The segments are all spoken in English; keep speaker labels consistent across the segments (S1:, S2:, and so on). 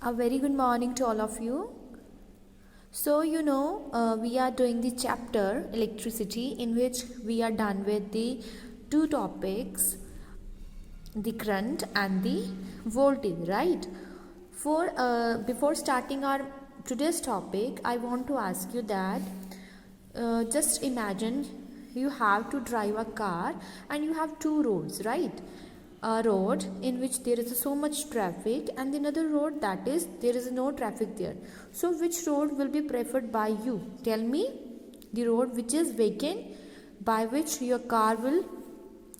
S1: A very good morning to all of you. So, we are doing the chapter electricity, in which we are done with the two topics, the current and the voltage, right? Before starting our today's topic, I want to ask you that just imagine you have to drive a car and you have two roads, right? A road in which there is so much traffic and another road that is there is no traffic there. So which road will be preferred by you? Tell me. The road which is vacant, by which your car will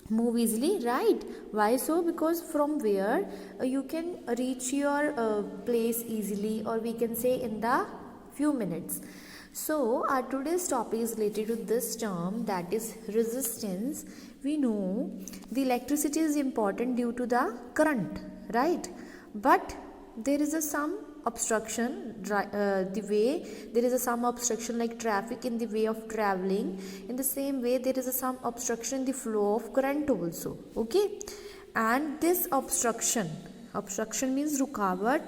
S1: move easily, right? Why so? Because from where you can reach your place easily, or we can say in the few minutes. So our today's topic is related to this term, that is resistance. We know the electricity is important due to the current, right? But there is some obstruction, the way there is some obstruction like traffic in the way of traveling. In the same way, there is some obstruction in the flow of current also. Okay, and this obstruction means rukavat,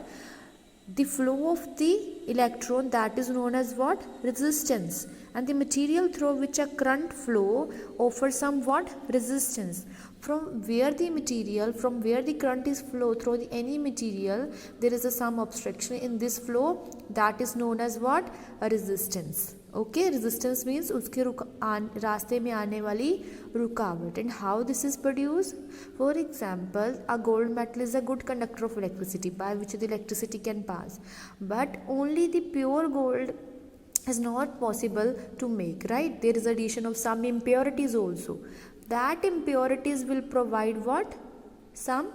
S1: the flow of the electron, that is known as what? Resistance. And the material through which a current flow offers some what? Resistance. From where the current is flow through any material, there is some obstruction in this flow, that is known as what? A resistance. Okay, resistance means उसके रास्ते में आने वाली रुकावट. And how this is produced? For example, a gold metal is a good conductor of electricity, by which the electricity can pass. But only the pure gold is not possible to make, right? There is addition of some impurities also. That impurities will provide what? Some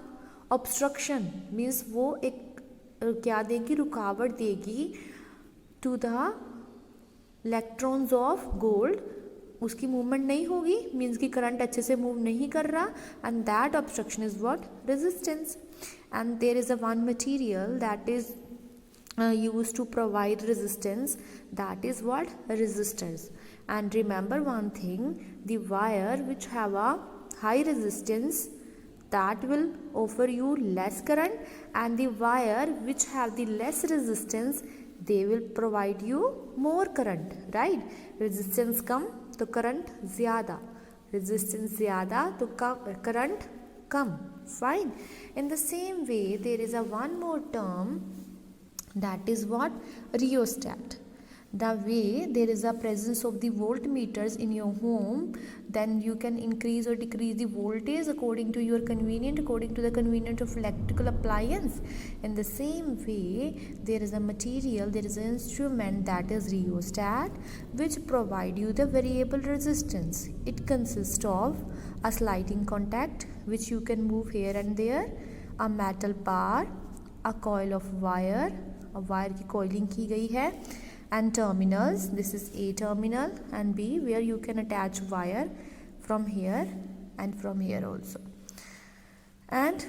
S1: obstruction. Means वो एक क्या देगी? रुकावट देगी to the electrons of gold. उसकी movement नहीं होगी, means की करंट अच्छे से मूव नहीं कर रहा, and that obstruction is what? Resistance. And there is a one material that is used to provide resistance, that is what? Resistors. And remember one thing, the wire which have a high resistance, that will offer you less current, and the wire which have the less resistance, they will provide you more current, right? Resistance कम तो current ज़्यादा, resistance ज़्यादा तो current come. Fine. In the same way, there is a one more term, that is what? Rheostat. The way there is a presence of the voltmeters in your home, then you can increase or decrease the voltage according to your convenience, according to the convenience of electrical appliance. In the same way, there is a material, there is an instrument, that is rheostat, which provide you the variable resistance. It consists of a sliding contact which you can move here and there, a metal bar, a coil of wire, a wire की coiling की गई है, and terminals. This is A terminal and B, where you can attach wire from here and from here also. And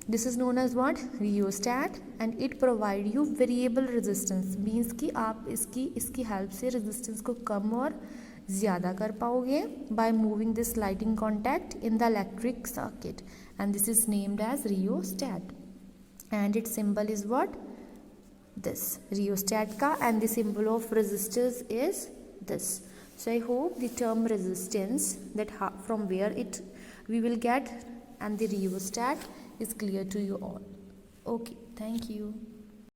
S1: this is known as what? Rheostat. And it provide you variable resistance. Means कि आप इसकी help से resistance को कम और ज़्यादा कर पाओगे by moving this sliding contact in the electric circuit. And this is named as rheostat. And its symbol is what? This rheostat ka, and the symbol of resistors is this. So I hope the term resistance, that from where we will get, and the rheostat is clear to you all. Okay, thank you.